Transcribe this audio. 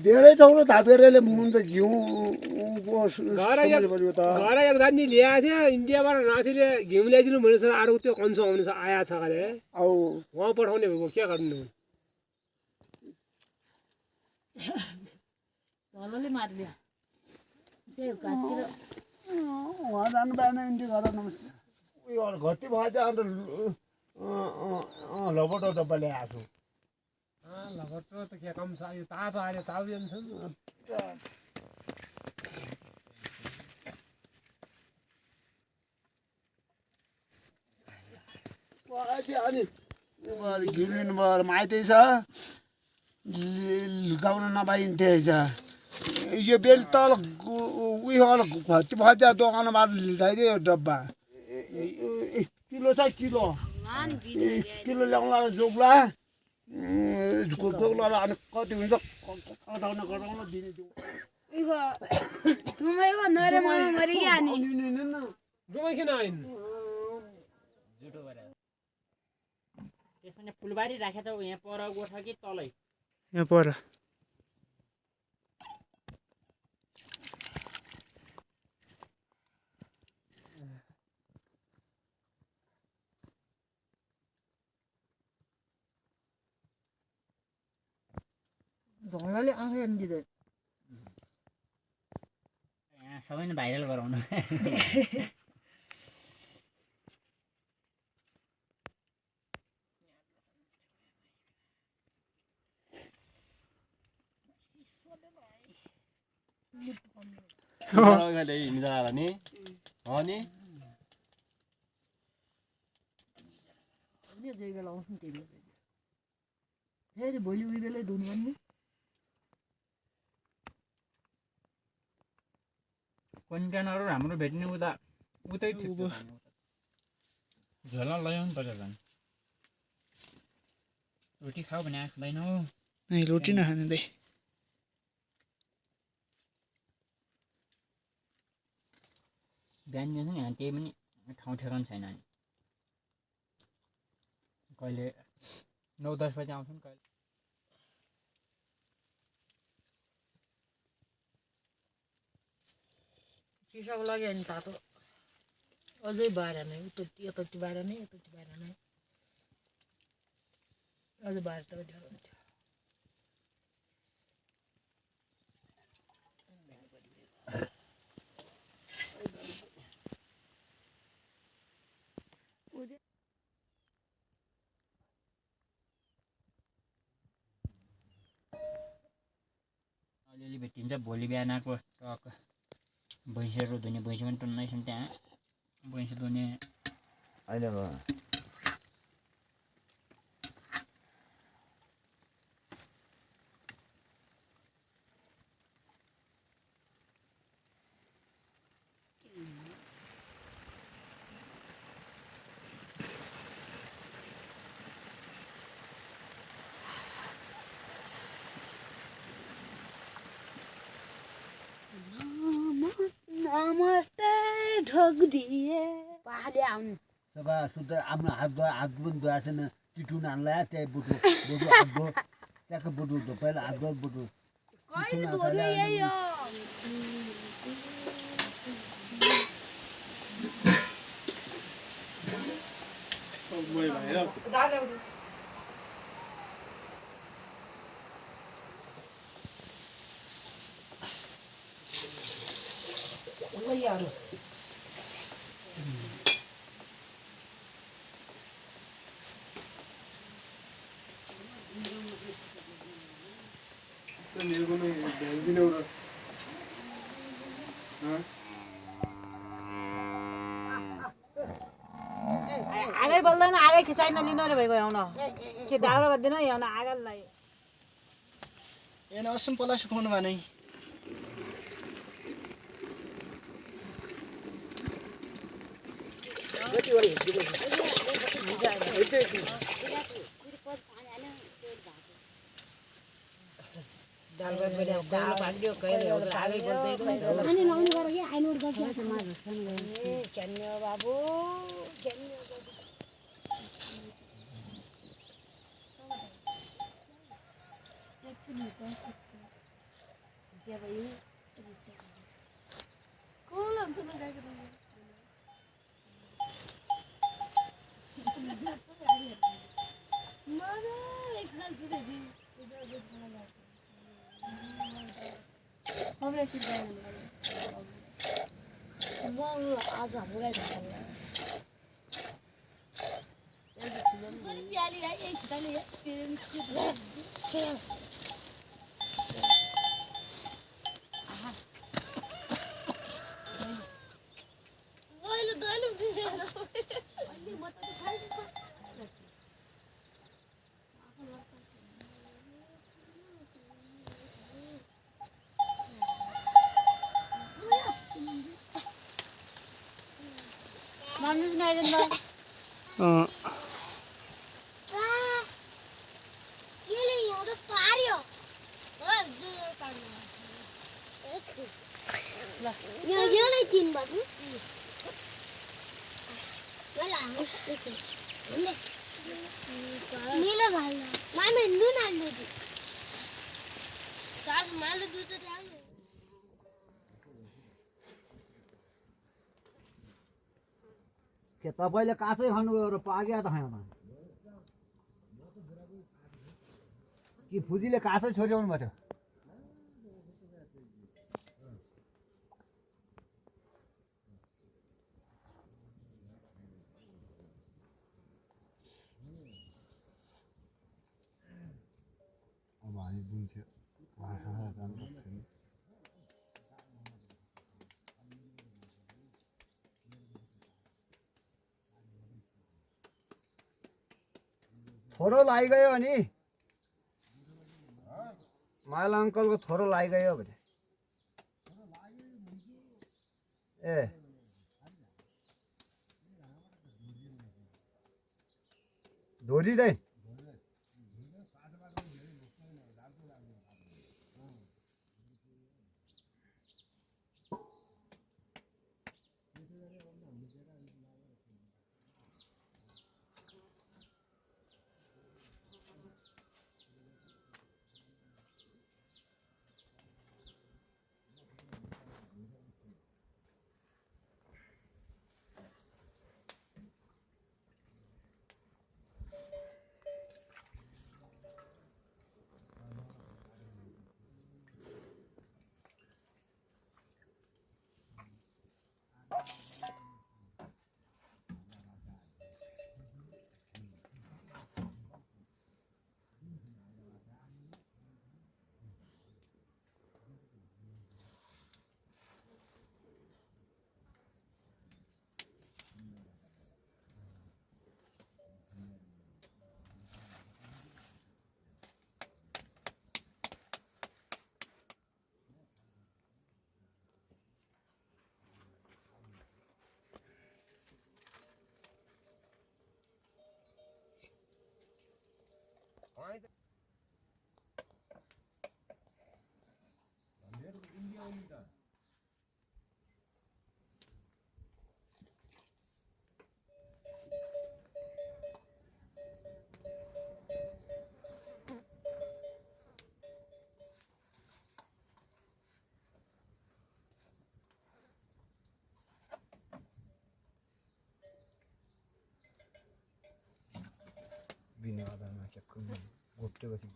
धेरै ठाउँमा धापेरले मुन त घिउको समस्या पऱ्यो त घर एकजना ल्याएको थियो इन्डियाबाट नाथिले घिउ ल्याइदिनु भनेछ अरू त्यो कन्सो आउनु छ आया छ अरे औ उहाँ पठाउने भएको के गर्नु तलले मारिदियो त्यो कातिर उहाँ जानु पाएन इन्डिया घर नमस्ते उयो घटी भएछ अन्त लबट डब्बा ल्याएको छु लगटो त के कम छ यो तातो आयो चाउदिन छ अनि घिउ लिनु भयो माइतै छ गाउन नपाइन्थेछ यो बेल तल उयो घटी भएछ दोकानबाट ल्याइदियो डब्बा किलो छ किलो किलो ल्याउँला जोग्ला जोग्ला अनि कति हुन्छ घटाउन दिने डुमै किन आइन त्यसमा फुलबारी राखेछ यहाँ पर गोठ कि तलै यहाँ पर ढोलाले आँखा दिँदै यहाँ सबै नै भाइरल गराउनु बेला आउँछ नि त्यही फेरि भोलि उही बेलै धुनु भन्ने कन्टेनरहरू हाम्रो भेट्ने उतै ठिक झोला लैजाउनु पर्छ झन् रोटी खाऊ भने खाँदैनौ नहीं रोटी नखाने दे बिहान जान्छ नि यहाँ त्यही पनि ठाउँ ठेगान छैन नि कहिले 9-10 बजे आउँछन् कहिले चिसोको लागि अनि तातो अझै बाहिर नै यताति बाहिर नै यताति बाहिर नै अझै बाहिर त ढेर हुन्थ्यो अलिअलि भेटिन्छ भोलि बिहानको टक भैँसीहरू धुने भैँसी पनि टन्नै छन् त्यहाँ भैँसी धुने अहिले नमस्ते ढोक दिए पहाडे आउनु सभा सुत्दा आफ्नो हात पनि धुएको छैन टिटुन हान्ला त्यही बुटु हात धो त्यहाँको बुटु धो पहिला हात धो बुटु यार आगै बोल्दैन आगै खिचाइ नलिनु रे भइगयो आउन के दाउरा गर्दैन आउन आगलाई यहाँ असम पला सुकाउनु भने बाबु क्या भाई कौन हमसे मजा कर रही है मारा एक साल से दे दी इधर उधर खाना लाते हम एक चीज वो आज हम लोग आए यारी यार ये सीधा नहीं है फिर मानुस नहीं जनता ये ले यहाँ तो पारियो ओए दूर पारियो यहाँ ये ले तीन बार वाला ने नीला वाला मैं नून आलू दी चार माल दूसरे डाले के तपाईँले काँचै खानुभयो र पाग्या त खाएन कि फुजीले काँचै छोड्याउनु भएको थियो अब हामी बुन्थ्यो थोरो लागिगयो अनि माइला अङ्कलको थोरो लागिगयो भने ए धोरिँदै बिना आधारमा क्या गोप्टे बसी